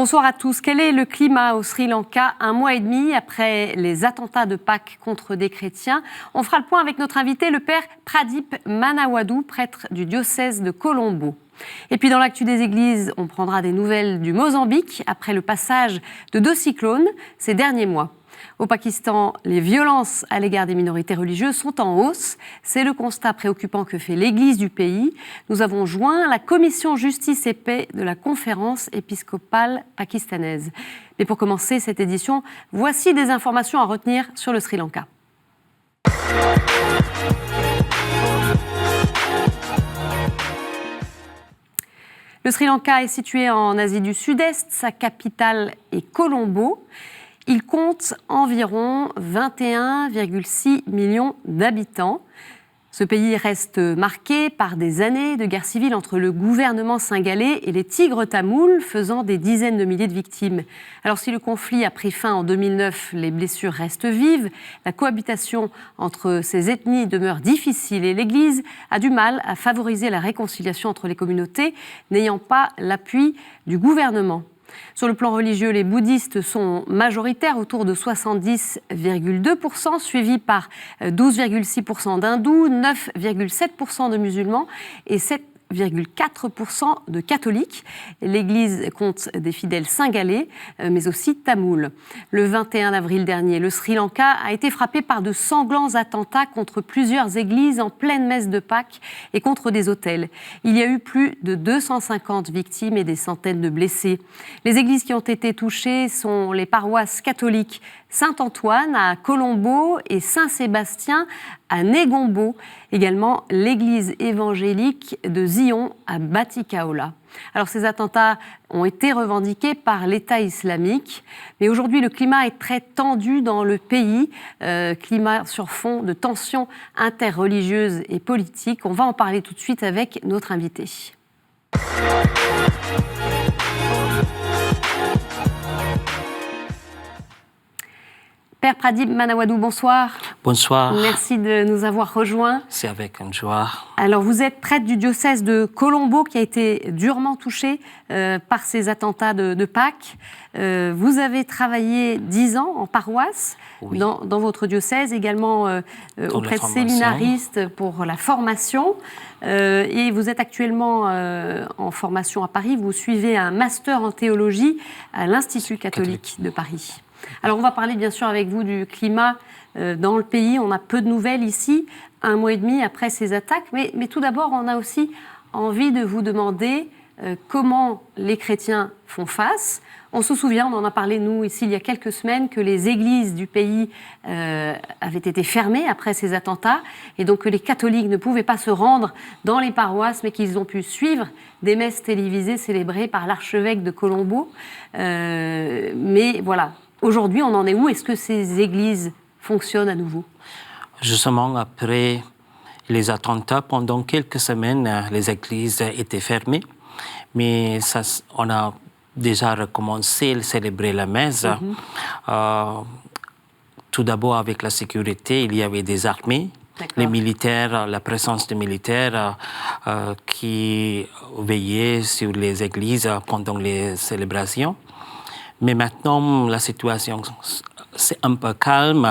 Bonsoir à tous. Quel est le climat au Sri Lanka un mois et demi après les attentats de Pâques contre des chrétiens? On fera le point avec notre invité, le père Pradip Manawadou, prêtre du diocèse de Colombo. Et puis dans l'actu des églises, on prendra des nouvelles du Mozambique après le passage de 2 cyclones ces derniers mois. Au Pakistan, les violences à l'égard des minorités religieuses sont en hausse. C'est le constat préoccupant que fait l'Église du pays. Nous avons joint la commission justice et paix de la conférence épiscopale pakistanaise. Mais pour commencer cette édition, voici des informations à retenir sur le Sri Lanka. Le Sri Lanka est situé en Asie du Sud-Est. Sa capitale est Colombo. Il compte environ 21,6 millions d'habitants. Ce pays reste marqué par des années de guerre civile entre le gouvernement singalais et les tigres tamouls, faisant des dizaines de milliers de victimes. Alors si le conflit a pris fin en 2009, les blessures restent vives. La cohabitation entre ces ethnies demeure difficile et l'Église a du mal à favoriser la réconciliation entre les communautés, n'ayant pas l'appui du gouvernement. Sur le plan religieux, les bouddhistes sont majoritaires, autour de 70,2%, suivis par 12,6% d'hindous, 9,7% de musulmans et 7,4% de catholiques. L'Église compte des fidèles singalais, mais aussi tamouls. Le 21 avril dernier, le Sri Lanka a été frappé par de sanglants attentats contre plusieurs églises en pleine messe de Pâques et contre des hôtels. Il y a eu plus de 250 victimes et des centaines de blessés. Les églises qui ont été touchées sont les paroisses catholiques Saint-Antoine à Colombo et Saint-Sébastien à Negombo, également l'église évangélique de Zion à Batikaola. Alors ces attentats ont été revendiqués par l'État islamique, mais aujourd'hui le climat est très tendu dans le pays, climat sur fond de tensions interreligieuses et politiques. On va en parler tout de suite avec notre invité. Père Pradip Manawadou, bonsoir. Bonsoir. Merci de nous avoir rejoints. C'est avec une joie. Alors, vous êtes prêtre du diocèse de Colombo qui a été durement touché par ces attentats de Pâques. Vous avez travaillé 10 ans en paroisse, oui, dans votre diocèse, également auprès de séminaristes pour la formation. Et vous êtes actuellement en formation à Paris. Vous suivez un master en théologie à l'Institut catholique de Paris. Alors, on va parler bien sûr avec vous du climat dans le pays. On a peu de nouvelles ici, un mois et demi après ces attaques. Mais tout d'abord, on a aussi envie de vous demander comment les chrétiens font face. On se souvient, on en a parlé, nous, ici, il y a quelques semaines, que les églises du pays avaient été fermées après ces attentats, et donc que les catholiques ne pouvaient pas se rendre dans les paroisses, mais qu'ils ont pu suivre des messes télévisées célébrées par l'archevêque de Colombo. Mais voilà, aujourd'hui, on en est où? Est-ce que ces églises fonctionnent à nouveau? Justement, après les attentats, pendant quelques semaines, les églises étaient fermées, mais ça, on a déjà recommencé à célébrer la messe. Tout d'abord, avec la sécurité, il y avait des armées, les militaires, la présence des militaires qui veillaient sur les églises pendant les célébrations. Mais maintenant, la situation c'est un peu calme.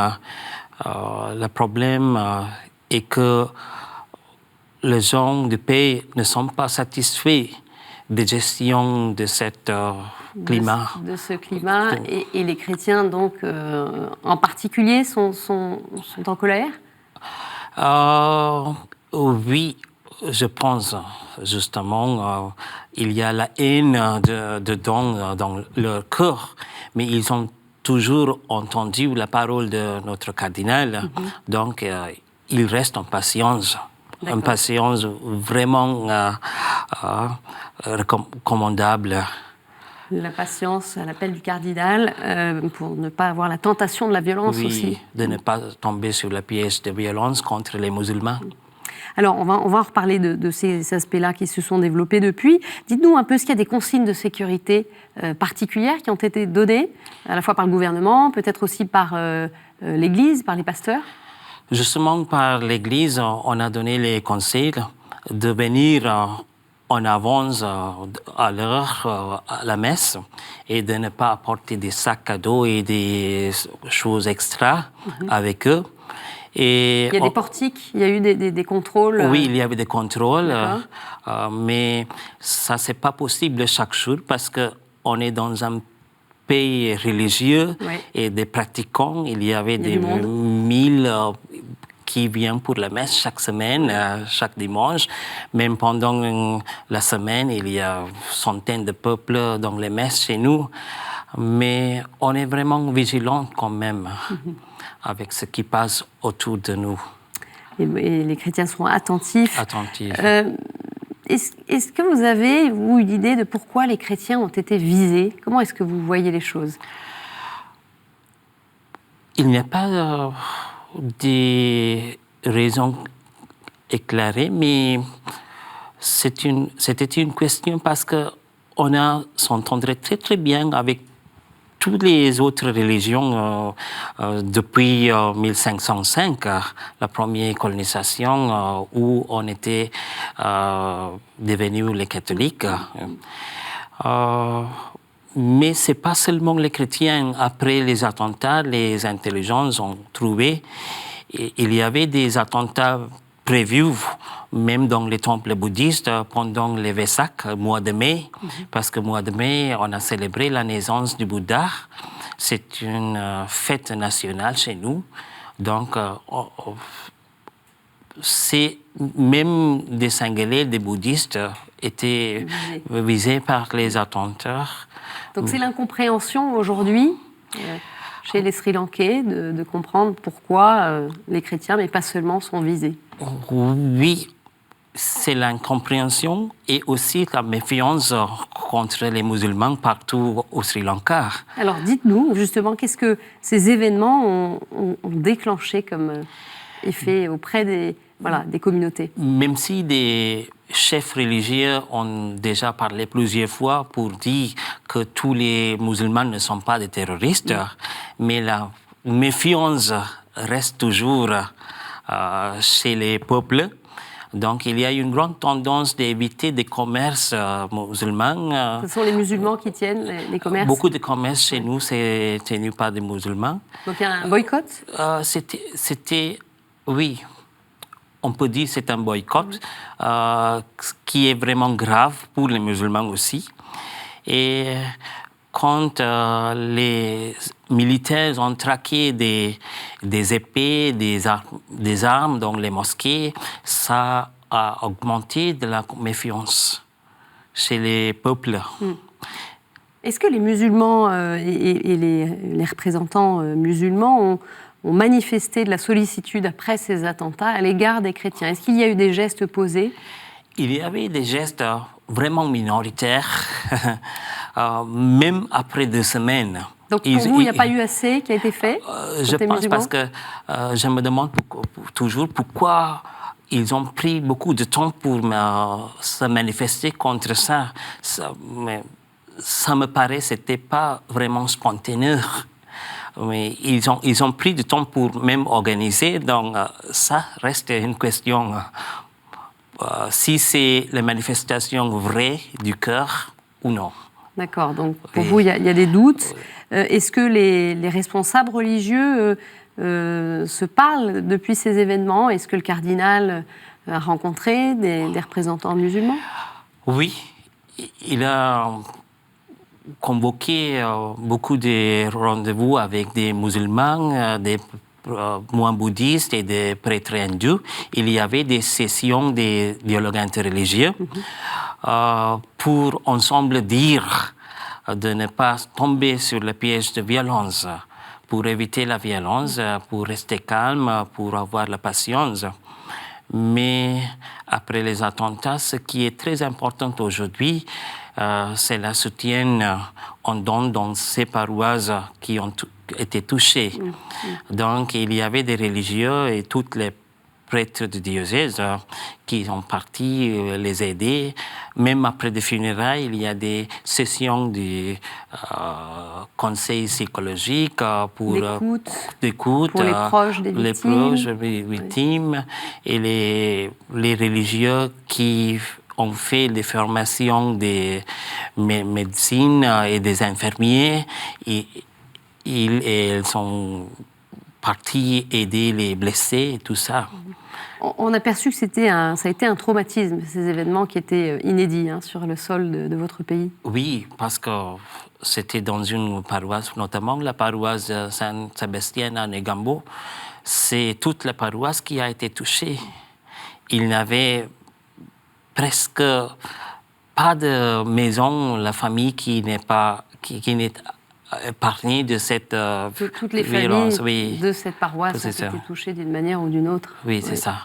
Le problème est que les gens du pays ne sont pas satisfaits de gestion de ce climat. De ce climat. Et les chrétiens, donc, en particulier, sont en colère? Oui, je pense, justement, il y a la haine dans leur cœur, mais ils ont toujours entendu la parole de notre cardinal, donc ils restent en patience. Une patience vraiment recommandable. La patience à l'appel du cardinal pour ne pas avoir la tentation de la violence aussi. De ne pas tomber sur la piège de violence contre les musulmans. Alors, on va en reparler de ces aspects-là qui se sont développés depuis. Dites-nous un peu, est-ce qu'il y a des consignes de sécurité particulières qui ont été données, à la fois par le gouvernement, peut-être aussi par l'Église, par les pasteurs? Justement, par l'Église, on a donné les conseils de venir en avance à l'heure à la messe et de ne pas apporter des sacs à dos et des choses extra avec eux. Et il y a des portiques, il y a eu des contrôles. Oui, il y avait des contrôles, mais ça, c'est pas possible chaque jour parce qu'on est dans un pays religieux et des pratiquants. Il y avait des 1000 qui viennent pour la messe chaque semaine, chaque dimanche. Même pendant la semaine, il y a centaines de peuples dans les messes chez nous. Mais on est vraiment vigilant quand même avec ce qui passe autour de nous. Et les chrétiens sont attentifs. Attentifs. Est-ce que vous avez, vous, une idée de pourquoi les chrétiens ont été visés? Comment est-ce que vous voyez les choses? Il n'y a pas des raisons éclairées, mais c'était une question parce qu'on s'entendrait très très bien avec toutes les autres religions depuis 1505, la première colonisation où on était devenus les catholiques. Mais ce n'est pas seulement les chrétiens. Après les attentats, les intelligences ont trouvé il y avait des attentats prévus, même dans les temples bouddhistes, pendant les Vesak, mois de mai, parce que mois de mai, on a célébré la naissance du Bouddha. C'est une fête nationale chez nous. Donc, c'est même des Sanghelais, des bouddhistes, étaient visés par les attentats. Donc c'est l'incompréhension aujourd'hui chez les Sri Lankais de comprendre pourquoi les chrétiens, mais pas seulement, sont visés. Oui, c'est l'incompréhension et aussi la méfiance contre les musulmans partout au Sri Lanka. Alors dites-nous justement, qu'est-ce que ces événements ont déclenché comme effet auprès des communautés? Même si des chefs religieux ont déjà parlé plusieurs fois pour dire que tous les musulmans ne sont pas des terroristes, mais la méfiance reste toujours chez les peuples. Donc, il y a une grande tendance d'éviter des commerces musulmans. Ce sont les musulmans qui tiennent les commerces? Beaucoup de commerces chez nous, c'est tenu par des musulmans. Donc, il y a un boycott? Oui. On peut dire que c'est un boycott qui est vraiment grave pour les musulmans aussi. Et quand les militaires ont traqué des épées, des armes dans les mosquées, ça a augmenté de la méfiance chez les peuples. Est-ce que les musulmans et les représentants musulmans ont manifesté de la sollicitude après ces attentats à l'égard des chrétiens? Est-ce qu'il y a eu des gestes posés? Il y avait des gestes vraiment minoritaires, même après 2 semaines. Donc pour vous, il n'y a pas eu assez qui a été fait? Je pense parce que je me demande toujours pourquoi ils ont pris beaucoup de temps pour se manifester contre ça. Ça me paraît que ce n'était pas vraiment spontané. Mais ils ont pris du temps pour même organiser, donc ça reste une question. Si c'est la manifestation vraie du cœur ou non. D'accord, donc pour vous, il y a des doutes. Est-ce que les responsables religieux se parlent depuis ces événements? Est-ce que le cardinal a rencontré des représentants musulmans? Oui, il a convoqué beaucoup de rendez-vous avec des musulmans, des moines bouddhistes et des prêtres hindous. Il y avait des sessions de dialogue interreligieux pour ensemble dire de ne pas tomber sur le piège de violence, pour éviter la violence, pour rester calme, pour avoir la patience. Mais après les attentats, ce qui est très important aujourd'hui, c'est le soutien on donne dans ces paroisses qui ont été touchées. Donc, il y avait des religieux et toutes les prêtres de diocèse qui sont partis les aider. Même après des funérailles, il y a des sessions de conseil psychologique pour d'écoute pour les proches des victimes. Et les religieux qui ont fait des formations des médecines et des infirmiers. Et ils sont partis aider les blessés et tout ça. On a perçu que ça a été un traumatisme, ces événements qui étaient inédits sur le sol de votre pays. Oui, parce que c'était dans une paroisse, notamment la paroisse de Saint-Sébastien à Negambo. C'est toute la paroisse qui a été touchée. Il n'y avait presque pas de maison, la famille qui n'est épargnée de cette toutes les violence. familles de cette paroisse ont été touchées d'une manière ou d'une autre. Oui, c'est ça.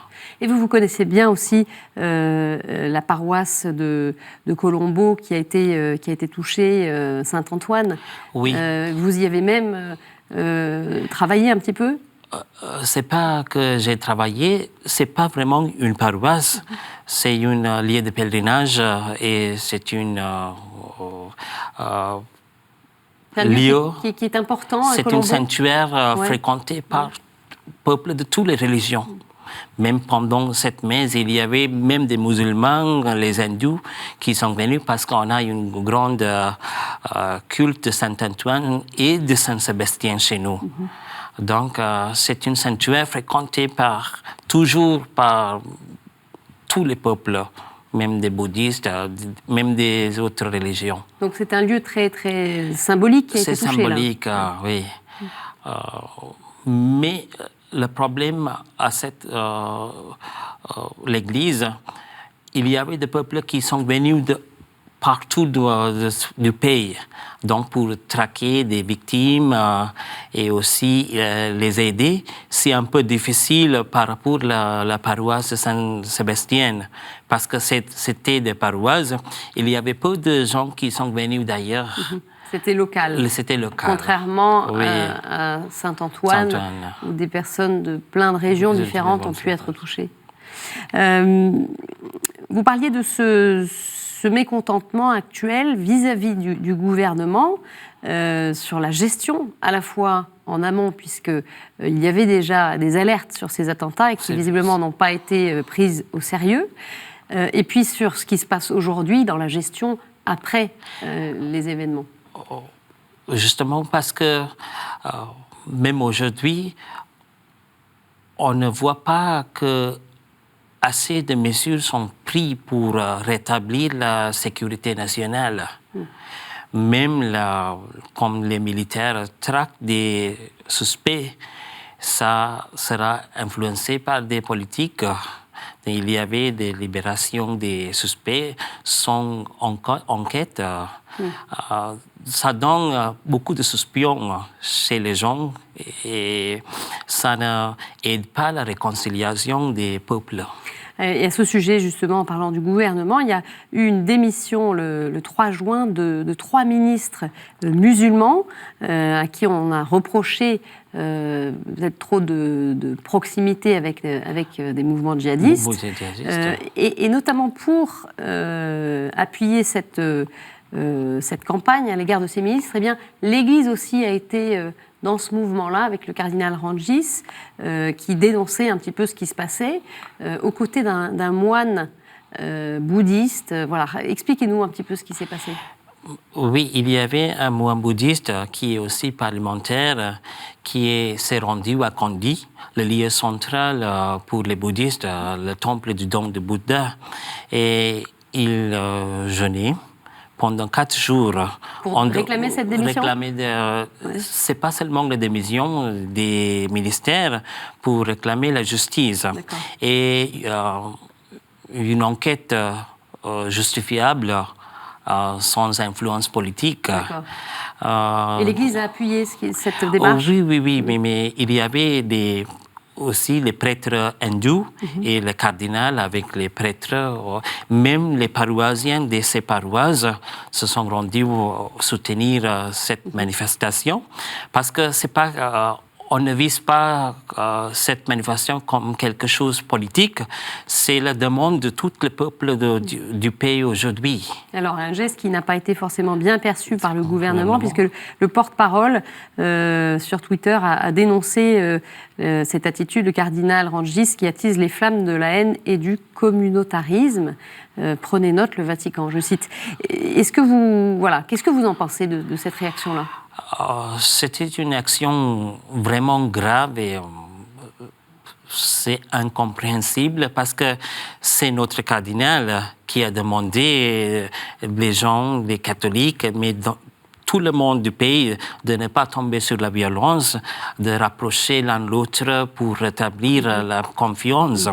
Et vous connaissez bien aussi la paroisse de Colombo qui a été touchée, Saint-Antoine. Oui. Vous y avez même travaillé un petit peu? C'est pas que j'ai travaillé, c'est pas vraiment une paroisse, c'est un lieu de pèlerinage et c'est une lieu qui est important. C'est un sanctuaire fréquenté par le peuple de toutes les religions. Même pendant cette messe, il y avait même des musulmans, les hindous, qui sont venus parce qu'on a une grande culte de Saint-Antoine et de Saint-Sébastien chez nous. Donc, c'est un sanctuaire fréquenté toujours par tous les peuples, même des bouddhistes, même des autres religions. Donc, c'est un lieu très, très symbolique qui a été touché. C'est symbolique, oui. Mais le problème à l'église, il y avait des peuples qui sont venus de partout du pays, donc pour traquer des victimes et aussi les aider. C'est un peu difficile par rapport à la paroisse de Saint-Sébastien, parce que c'était des paroisses, il y avait peu de gens qui sont venus d'ailleurs. C'était local. C'était local. Contrairement à Saint-Antoine, où des personnes de plein de régions différentes ont pu être touchées. Vous parliez de ce mécontentement actuel vis-à-vis du gouvernement sur la gestion, à la fois en amont, puisqu'il y avait déjà des alertes sur ces attentats et qui visiblement n'ont pas été prises au sérieux, et puis sur ce qui se passe aujourd'hui dans la gestion après les événements. Justement parce que même aujourd'hui, on ne voit pas que assez de mesures sont prises pour rétablir la sécurité nationale. Même comme les militaires traquent des suspects, ça sera influencé par des politiques. Il y avait des libérations des suspects sans enquête. Ça donne beaucoup de suspicions chez les gens et ça n'aide pas la réconciliation des peuples. Et à ce sujet, justement, en parlant du gouvernement, il y a eu une démission le 3 juin de 3 ministres musulmans à qui on a reproché peut-être trop de proximité avec des mouvements djihadistes. Et notamment pour appuyer cette campagne à l'égard de ces ministres, eh bien, l'Église aussi a été dans ce mouvement-là, avec le cardinal Rangis, qui dénonçait un petit peu ce qui se passait, aux côtés d'un moine bouddhiste. Voilà. Expliquez-nous un petit peu ce qui s'est passé. Oui, il y avait un moine bouddhiste qui est aussi parlementaire, qui s'est rendu à Kandy, le lieu central pour les bouddhistes, le temple du don de Bouddha. Et il jeûnait pendant 4 jours. Pour réclamer cette démission? C'est pas seulement la démission des ministères, pour réclamer la justice. Et une enquête justifiable sans influence politique. Et l'Église a appuyé cette démarche? Oui, mais il y avait aussi les prêtres hindous et le cardinal avec les prêtres. Même les paroissiens de ces paroisses se sont rendus soutenir cette manifestation parce que c'est pas on ne vise pas cette manifestation comme quelque chose de politique. C'est la demande de tout le peuple du pays aujourd'hui. Alors, un geste qui n'a pas été forcément bien perçu par le gouvernement, puisque le porte-parole sur Twitter a dénoncé cette attitude, le cardinal Rangis, qui attise les flammes de la haine et du communautarisme. Prenez note, le Vatican, je cite. Qu'est-ce que vous en pensez de cette réaction-là ? C'était une action vraiment grave et c'est incompréhensible parce que c'est notre cardinal qui a demandé les gens, les catholiques, mais tout le monde du pays de ne pas tomber sur la violence, de rapprocher l'un l'autre pour rétablir la confiance.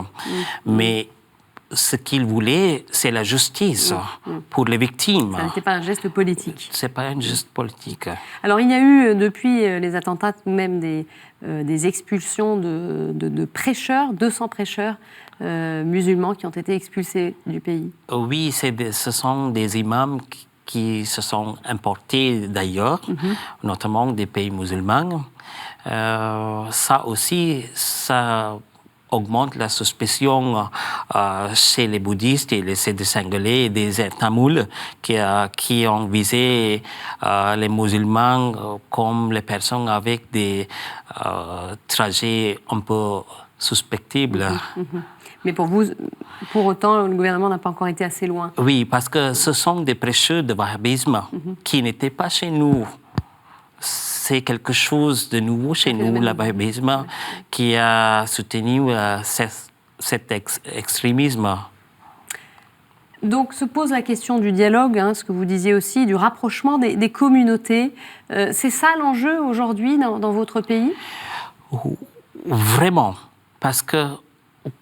Mais ce qu'il voulait, c'est la justice pour les victimes. Ça n'était pas un geste politique. Ce n'est pas un geste politique. Alors, il y a eu, depuis les attentats, même des expulsions de prêcheurs, 200 prêcheurs musulmans qui ont été expulsés du pays. Oui, ce sont des imams qui se sont importés d'ailleurs, notamment des pays musulmans. Ça aussi, ça augmente la suspicion chez les bouddhistes et les Singhalais et des Tamouls qui ont visé les musulmans comme les personnes avec des trajets un peu suspectibles. Mais pour vous, pour autant, le gouvernement n'a pas encore été assez loin. Oui, parce que ce sont des prêcheurs de wahhabisme qui n'étaient pas chez nous. C'est quelque chose de nouveau chez nous, le wahhabisme, qui a soutenu cet extrémisme. Donc se pose la question du dialogue, ce que vous disiez aussi, du rapprochement des communautés. C'est ça l'enjeu aujourd'hui dans votre pays ? Vraiment, parce que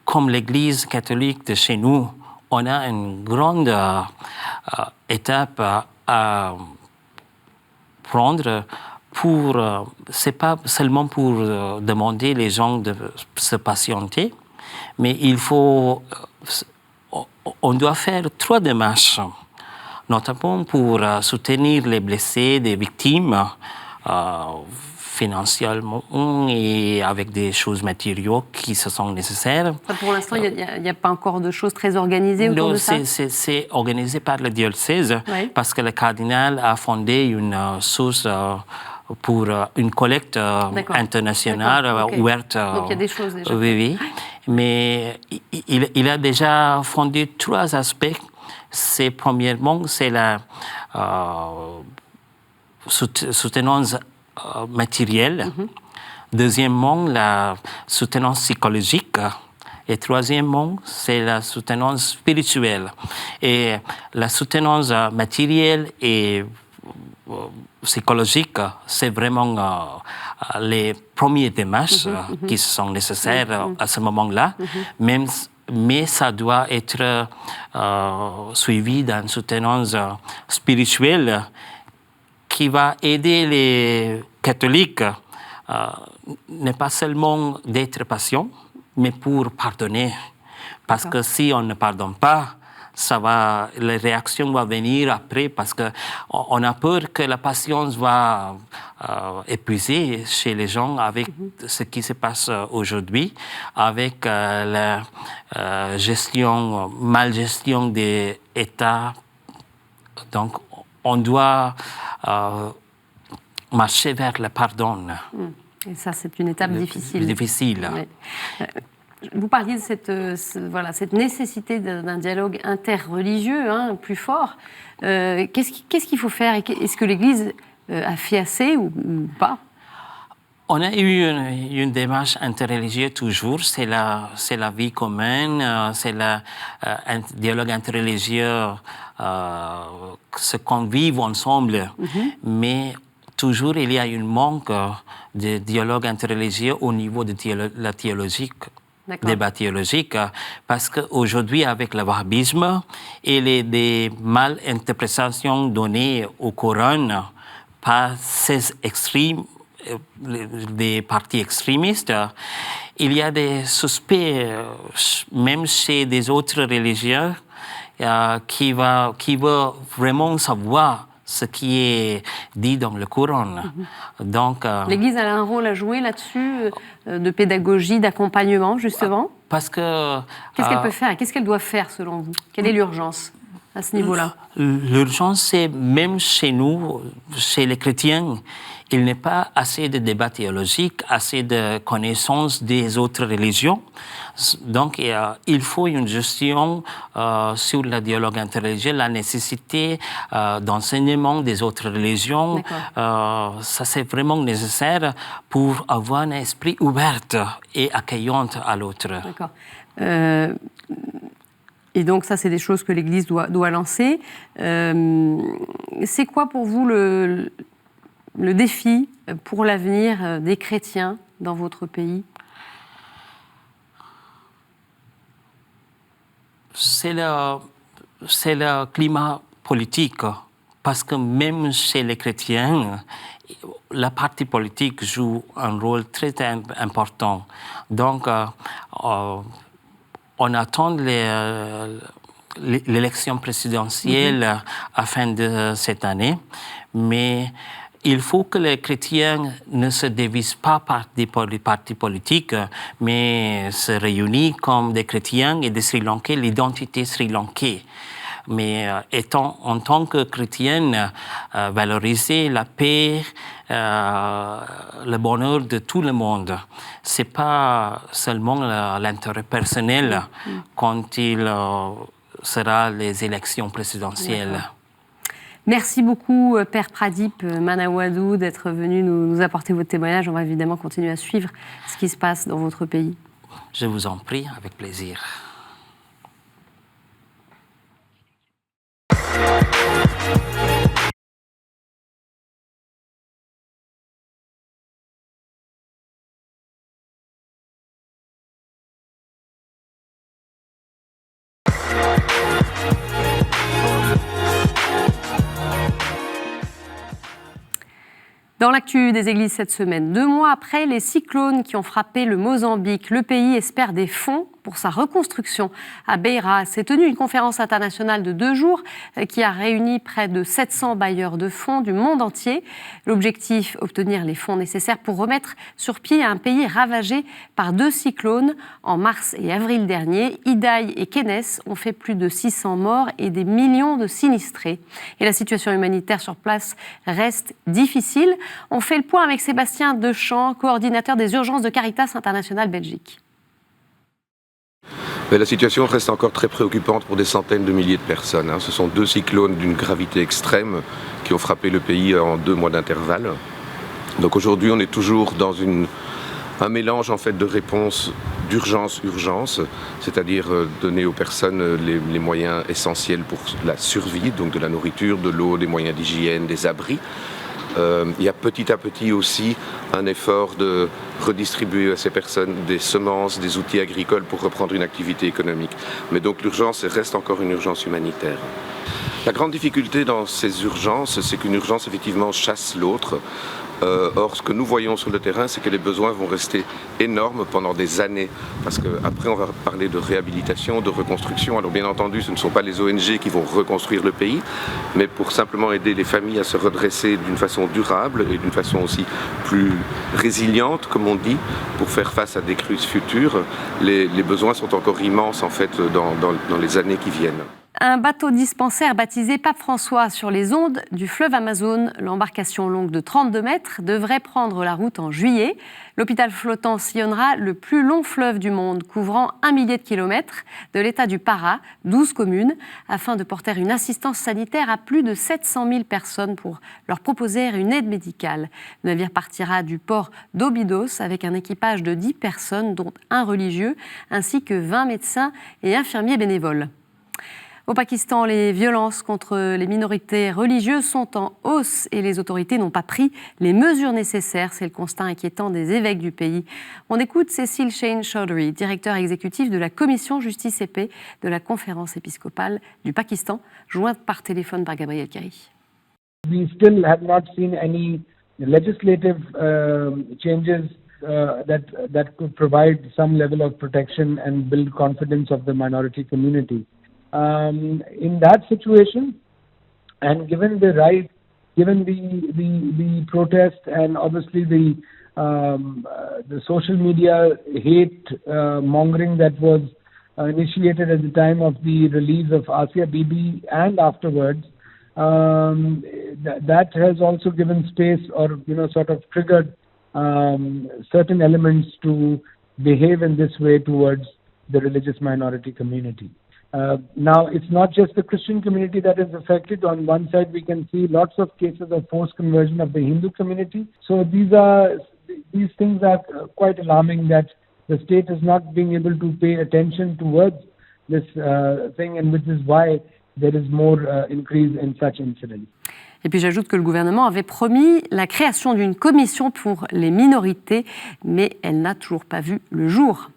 comme l'Église catholique de chez nous, on a une grande étape à prendre c'est pas seulement pour demander les gens de se patienter, mais on doit faire 3 démarches, notamment pour soutenir les blessés, des victimes, financièrement et avec des choses matérielles qui se sont nécessaires. Pour l'instant, il n'y a pas encore de choses très organisées autour de ça ? C'est organisé par le diocèse, parce que le cardinal a fondé une source pour une collecte internationale ouverte. Donc il y a des choses déjà. Oui. Mais il a déjà fondé 3 aspects. Premièrement, c'est la soutenance matérielle. Deuxièmement, la soutenance psychologique. Et troisièmement, c'est la soutenance spirituelle. Et la soutenance matérielle et psychologique, c'est vraiment les premières démarches qui sont nécessaires à ce moment-là. Mais ça doit être suivi d'une soutenance spirituelle qui va aider les catholiques, n'est pas seulement d'être patient, mais pour pardonner. Parce que si on ne pardonne pas, les réactions vont venir après, parce qu'on a peur que la patience va épuiser chez les gens avec ce qui se passe aujourd'hui, avec la malgestion des États. Donc, on doit marcher vers le pardon. Et ça, c'est une étape difficile. Difficile. Vous parliez de cette nécessité d'un dialogue interreligieux plus fort. Qu'est-ce qu'il faut faire ? Est-ce que l'Église a fait assez ou pas ? On a eu une démarche interreligieuse toujours. C'est la vie commune, c'est le dialogue interreligieux, ce qu'on vit ensemble. Mais toujours, il y a un manque de dialogue interreligieux au niveau de la théologie. Débat théologique, parce qu'aujourd'hui, avec le wahhabisme et les mal-interprétations données au Coran par ces extrêmes, des partis extrémistes, il y a des suspects, même chez des autres religions, qui veulent vraiment savoir ce qui est dit dans le Coran. Donc, l'Église a un rôle à jouer là-dessus, de pédagogie, d'accompagnement, justement. Parce que... Qu'est-ce qu'elle peut faire? Qu'est-ce qu'elle doit faire, selon vous? Quelle est l'urgence à ce niveau-là? L'urgence, c'est même chez nous, chez les chrétiens, il n'est pas assez de débat théologique, assez de connaissances des autres religions. Donc, il faut une gestion sur le dialogue interreligieux, la nécessité d'enseignement des autres religions. Ça, c'est vraiment nécessaire pour avoir un esprit ouvert et accueillant à l'autre. D'accord. Et donc, ça, c'est des choses que l'Église doit lancer. C'est quoi pour vous le défi pour l'avenir des chrétiens dans votre pays? C'est le climat politique. Parce que même chez les chrétiens, la partie politique joue un rôle très important. Donc, on attend l'élection présidentielle à la fin de cette année, mais il faut que les chrétiens ne se divisent pas par des partis politiques, mais se réunissent comme des chrétiens et des Sri Lankais, l'identité sri lankais. Mais en tant que chrétienne, valoriser la paix, le bonheur de tout le monde. C'est pas seulement l'intérêt personnel quand il sera les élections présidentielles. Merci beaucoup, Père Pradip Manawadou, d'être venu nous apporter votre témoignage. On va évidemment continuer à suivre ce qui se passe dans votre pays. Je vous en prie, avec plaisir. Dans l'actu des églises cette semaine, 2 mois après les cyclones qui ont frappé le Mozambique, le pays espère des fonds pour sa reconstruction. À Beira s'est tenue une conférence internationale de 2 jours qui a réuni près de 700 bailleurs de fonds du monde entier. L'objectif, obtenir les fonds nécessaires pour remettre sur pied un pays ravagé par 2 cyclones. En mars et avril dernier, Idai et Kenes ont fait plus de 600 morts et des millions de sinistrés. Et la situation humanitaire sur place reste difficile. On fait le point avec Sébastien Dechamps, coordinateur des urgences de Caritas International Belgique. Mais la situation reste encore très préoccupante pour des centaines de milliers de personnes. Ce sont 2 cyclones d'une gravité extrême qui ont frappé le pays en 2 mois d'intervalle. Donc aujourd'hui, on est toujours dans un mélange en fait de réponses d'urgence-urgence, c'est-à-dire donner aux personnes les moyens essentiels pour la survie, donc de la nourriture, de l'eau, des moyens d'hygiène, des abris. Il y a petit à petit aussi un effort de redistribuer à ces personnes des semences, des outils agricoles pour reprendre une activité économique. Mais donc l'urgence reste encore une urgence humanitaire. La grande difficulté dans ces urgences, c'est qu'une urgence effectivement chasse l'autre. Or, ce que nous voyons sur le terrain, c'est que les besoins vont rester énormes pendant des années. Parce qu'après, on va parler de réhabilitation, de reconstruction. Alors bien entendu, ce ne sont pas les ONG qui vont reconstruire le pays, mais pour simplement aider les familles à se redresser d'une façon durable et d'une façon aussi plus résiliente, comme on dit, pour faire face à des crues futures. Les besoins sont encore immenses, en fait, dans les années qui viennent. Un bateau dispensaire baptisé Pape François sur les ondes du fleuve Amazone. L'embarcation longue de 32 mètres devrait prendre la route en juillet. L'hôpital flottant sillonnera le plus long fleuve du monde, couvrant 1 millier de kilomètres de l'état du Pará, 12 communes, afin de porter une assistance sanitaire à plus de 700 000 personnes pour leur proposer une aide médicale. Le navire partira du port d'Óbidos avec un équipage de 10 personnes, dont un religieux, ainsi que 20 médecins et infirmiers bénévoles. Au Pakistan, les violences contre les minorités religieuses sont en hausse et les autorités n'ont pas pris les mesures nécessaires. C'est le constat inquiétant des évêques du pays. On écoute Cécile Shane Chaudhry, directeur exécutif de la commission justice et paix de la conférence épiscopale du Pakistan, jointe par téléphone par Gabriel Kerry. We still have not seen any legislative changes that could provide some level of protection and build confidence of the minority community. In that situation, and given the given the protest and obviously the social media hate mongering that was initiated at the time of the release of Asia Bibi and afterwards, that has also given space or sort of triggered certain elements to behave in this way towards the religious minority community. Now, it's not just the Christian community that is affected. On one side, we can see lots of cases of forced conversion of the Hindu community. So these things are quite alarming, that the state is not being able to pay attention towards this thing, and which is why there is more increase in such incidents. Et puis j'ajoute que le gouvernement avait promis la création d'une commission pour les minorités, mais elle n'a toujours pas vu le jour.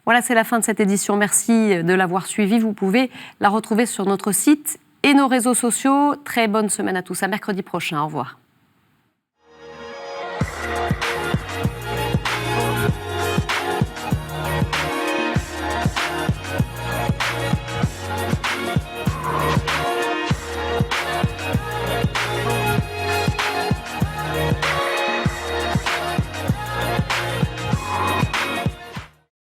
Voilà, c'est la fin de cette édition. Merci de l'avoir suivie. Vous pouvez la retrouver sur notre site et nos réseaux sociaux. Très bonne semaine à tous. À mercredi prochain. Au revoir.